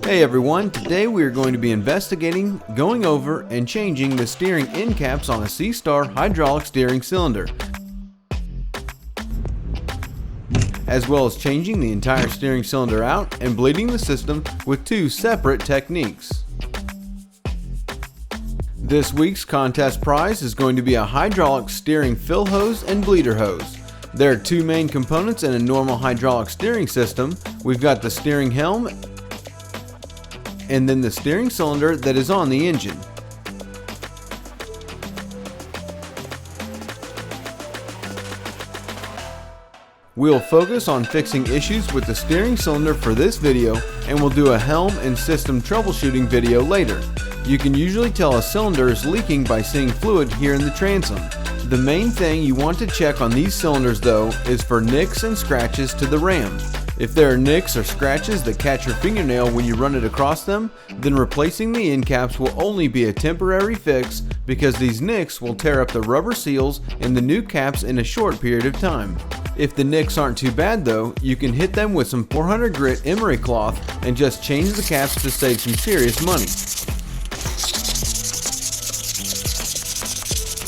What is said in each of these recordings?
Hey everyone, today we are going to be investigating, going over, and changing the steering end caps on a C-Star hydraulic steering cylinder, as well as changing the entire steering cylinder out and bleeding the system with two separate techniques. This week's contest prize is going to be a hydraulic steering fill hose and bleeder hose. There are two main components in a normal hydraulic steering system. We've got the steering helm and then the steering cylinder that is on the engine. We'll focus on fixing issues with the steering cylinder for this video, and we'll do a helm and system troubleshooting video later. You can usually tell a cylinder is leaking by seeing fluid here in the transom. The main thing you want to check on these cylinders though is for nicks and scratches to the ram. If there are nicks or scratches that catch your fingernail when you run it across them, then replacing the end caps will only be a temporary fix because these nicks will tear up the rubber seals in the new caps in a short period of time. If the nicks aren't too bad though, you can hit them with some 400 grit emery cloth and just change the caps to save some serious money.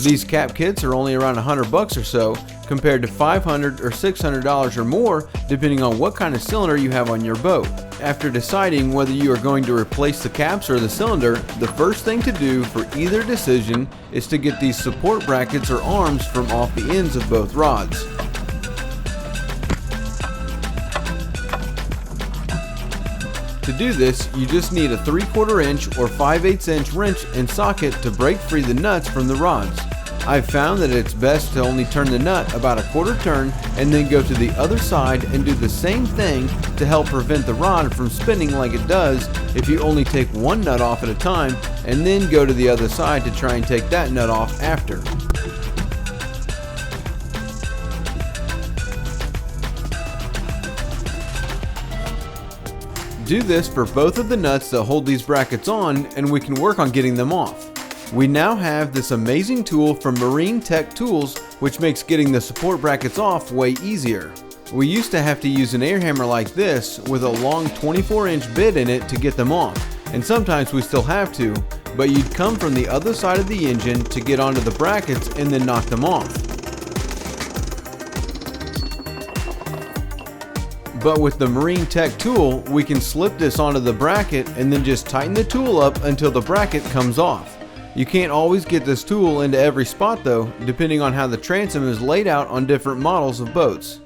These cap kits are only around $100 or so, compared to $500 or $600 or more depending on what kind of cylinder you have on your boat. After deciding whether you are going to replace the caps or the cylinder, the first thing to do for either decision is to get these support brackets or arms from off the ends of both rods. To do this, you just need a 3/4 inch or 5/8 inch wrench and socket to break free the nuts from the rods. I've found that it's best to only turn the nut about a quarter turn and then go to the other side and do the same thing to help prevent the rod from spinning like it does if you only take one nut off at a time and then go to the other side to try and take that nut off after. Do this for both of the nuts that hold these brackets on and we can work on getting them off. We now have this amazing tool from Marine Tech Tools which makes getting the support brackets off way easier. We used to have to use an air hammer like this with a long 24-inch bit in it to get them off, and sometimes we still have to, but you'd come from the other side of the engine to get onto the brackets and then knock them off. But with the Marine Tech tool, we can slip this onto the bracket and then just tighten the tool up until the bracket comes off. You can't always get this tool into every spot though, depending on how the transom is laid out on different models of boats.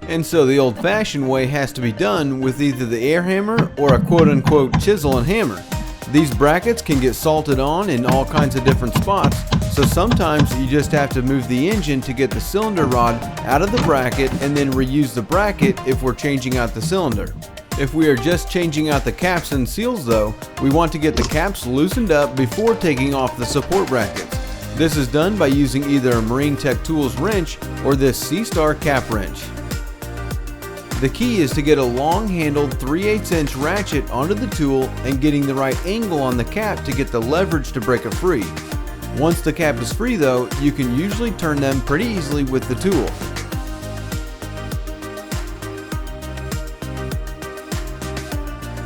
And so the old-fashioned way has to be done with either the air hammer or a quote-unquote chisel and hammer. These brackets can get salted on in all kinds of different spots, so sometimes you just have to move the engine to get the cylinder rod out of the bracket and then reuse the bracket if we're changing out the cylinder. If we are just changing out the caps and seals though, we want to get the caps loosened up before taking off the support brackets. This is done by using either a Marine Tech Tools wrench or this C-Star cap wrench. The key is to get a long-handled 3/8 inch ratchet onto the tool and getting the right angle on the cap to get the leverage to break it free. Once the cap is free though, you can usually turn them pretty easily with the tool.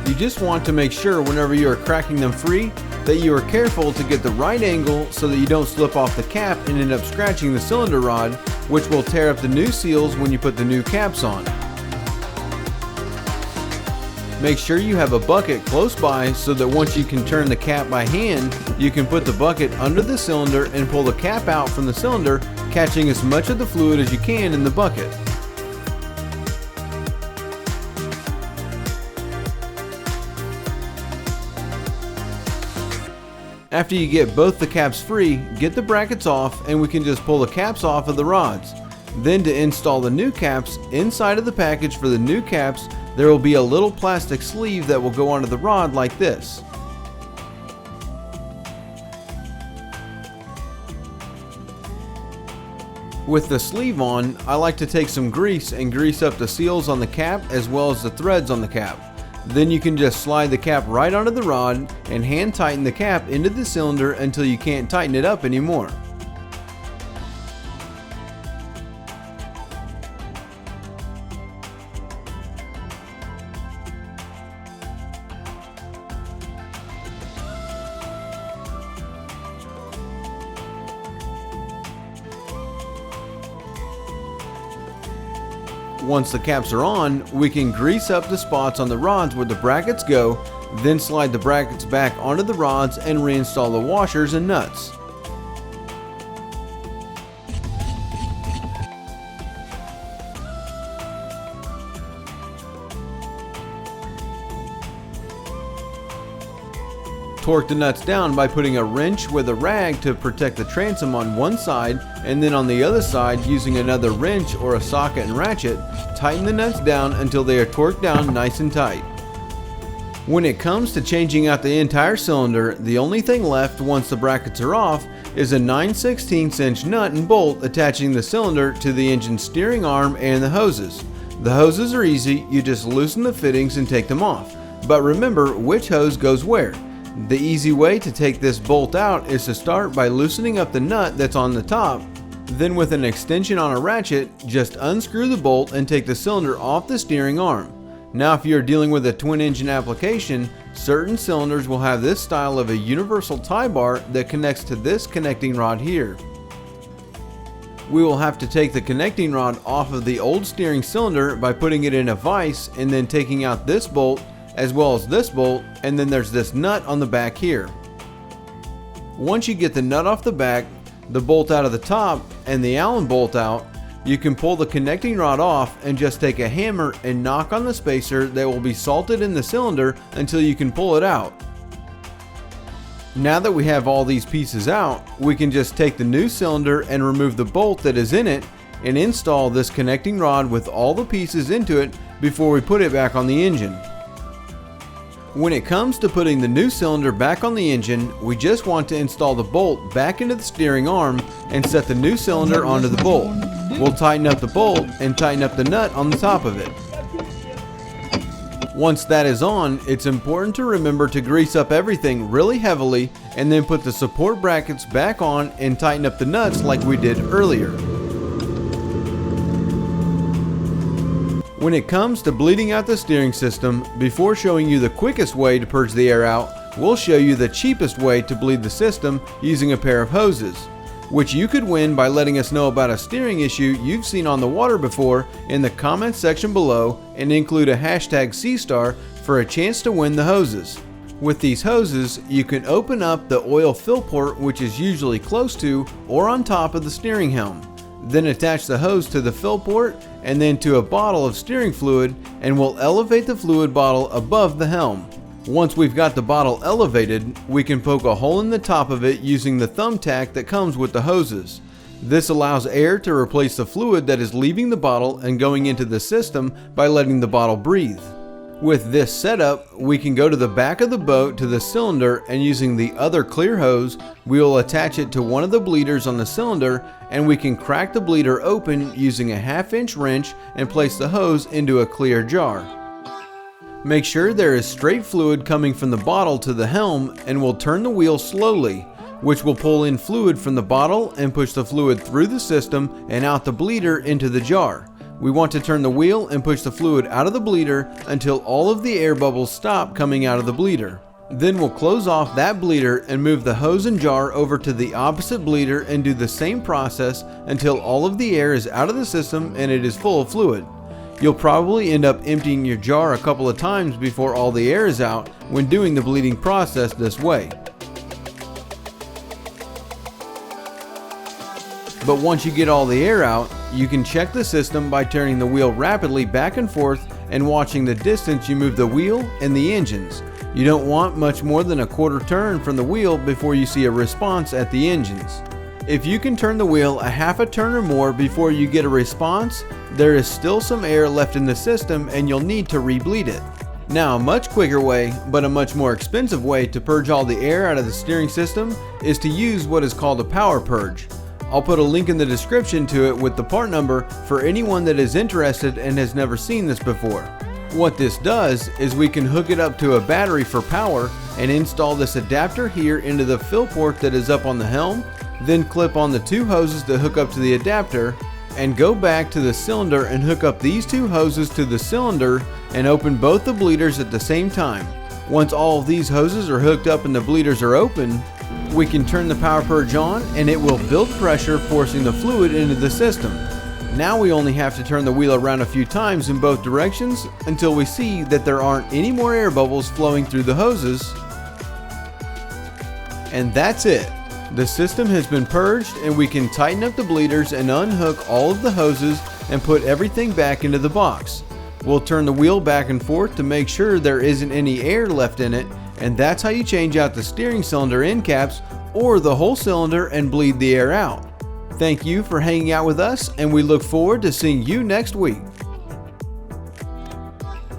You just want to make sure whenever you are cracking them free that you are careful to get the right angle so that you don't slip off the cap and end up scratching the cylinder rod, which will tear up the new seals when you put the new caps on. Make sure you have a bucket close by so that once you can turn the cap by hand, you can put the bucket under the cylinder and pull the cap out from the cylinder, catching as much of the fluid as you can in the bucket. After you get both the caps free, get the brackets off and we can just pull the caps off of the rods. Then to install the new caps, inside of the package for the new caps, there will be a little plastic sleeve that will go onto the rod like this. With the sleeve on, I like to take some grease and grease up the seals on the cap as well as the threads on the cap. Then you can just slide the cap right onto the rod and hand tighten the cap into the cylinder until you can't tighten it up anymore. Once the caps are on, we can grease up the spots on the rods where the brackets go, then slide the brackets back onto the rods and reinstall the washers and nuts. Torque the nuts down by putting a wrench with a rag to protect the transom on one side, and then on the other side, using another wrench or a socket and ratchet, tighten the nuts down until they are torqued down nice and tight. When it comes to changing out the entire cylinder, the only thing left once the brackets are off is a 9/16 inch nut and bolt attaching the cylinder to the engine steering arm and the hoses. The hoses are easy, you just loosen the fittings and take them off. But remember which hose goes where. The easy way to take this bolt out is to start by loosening up the nut that's on the top. Then with an extension on a ratchet, just unscrew the bolt and take the cylinder off the steering arm. Now if you're dealing with a twin engine application, certain cylinders will have this style of a universal tie bar that connects to this connecting rod here. We will have to take the connecting rod off of the old steering cylinder by putting it in a vise and then taking out this bolt as well as this bolt, and then there's this nut on the back here. Once you get the nut off the back, the bolt out of the top, and the Allen bolt out, you can pull the connecting rod off and just take a hammer and knock on the spacer that will be salted in the cylinder until you can pull it out. Now that we have all these pieces out, we can just take the new cylinder and remove the bolt that is in it and install this connecting rod with all the pieces into it before we put it back on the engine. When it comes to putting the new cylinder back on the engine, we just want to install the bolt back into the steering arm and set the new cylinder onto the bolt. We'll tighten up the bolt and tighten up the nut on the top of it. Once that is on, it's important to remember to grease up everything really heavily and then put the support brackets back on and tighten up the nuts like we did earlier. When it comes to bleeding out the steering system, before showing you the quickest way to purge the air out, we'll show you the cheapest way to bleed the system using a pair of hoses, which you could win by letting us know about a steering issue you've seen on the water before in the comments section below and include a hashtag #CStar for a chance to win the hoses. With these hoses, you can open up the oil fill port, which is usually close to or on top of the steering helm. Then attach the hose to the fill port and then to a bottle of steering fluid, and we'll elevate the fluid bottle above the helm. Once we've got the bottle elevated, we can poke a hole in the top of it using the thumbtack that comes with the hoses. This allows air to replace the fluid that is leaving the bottle and going into the system by letting the bottle breathe. With this setup, we can go to the back of the boat to the cylinder, and using the other clear hose, we will attach it to one of the bleeders on the cylinder, and we can crack the bleeder open using a 1/2 inch wrench and place the hose into a clear jar. Make sure there is straight fluid coming from the bottle to the helm, and we'll turn the wheel slowly, which will pull in fluid from the bottle and push the fluid through the system and out the bleeder into the jar. We want to turn the wheel and push the fluid out of the bleeder until all of the air bubbles stop coming out of the bleeder. Then we'll close off that bleeder and move the hose and jar over to the opposite bleeder and do the same process until all of the air is out of the system and it is full of fluid. You'll probably end up emptying your jar a couple of times before all the air is out when doing the bleeding process this way. But once you get all the air out, you can check the system by turning the wheel rapidly back and forth and watching the distance you move the wheel and the engines. You don't want much more than a quarter turn from the wheel before you see a response at the engines. If you can turn the wheel a 1/2 turn or more before you get a response, there is still some air left in the system and you'll need to re-bleed it. Now, a much quicker way, but a much more expensive way to purge all the air out of the steering system is to use what is called a power purge. I'll put a link in the description to it with the part number for anyone that is interested and has never seen this before. What this does is we can hook it up to a battery for power and install this adapter here into the fill port that is up on the helm, then clip on the 2 hoses that hook up to the adapter, and go back to the cylinder and hook up these 2 hoses to the cylinder and open both the bleeders at the same time. Once all of these hoses are hooked up and the bleeders are open, we can turn the power purge on and it will build pressure, forcing the fluid into the system. Now we only have to turn the wheel around a few times in both directions until we see that there aren't any more air bubbles flowing through the hoses. And that's it. The system has been purged and we can tighten up the bleeders and unhook all of the hoses and put everything back into the box. We'll turn the wheel back and forth to make sure there isn't any air left in it, and that's how you change out the steering cylinder end caps or the whole cylinder and bleed the air out. Thank you for hanging out with us, and we look forward to seeing you next week.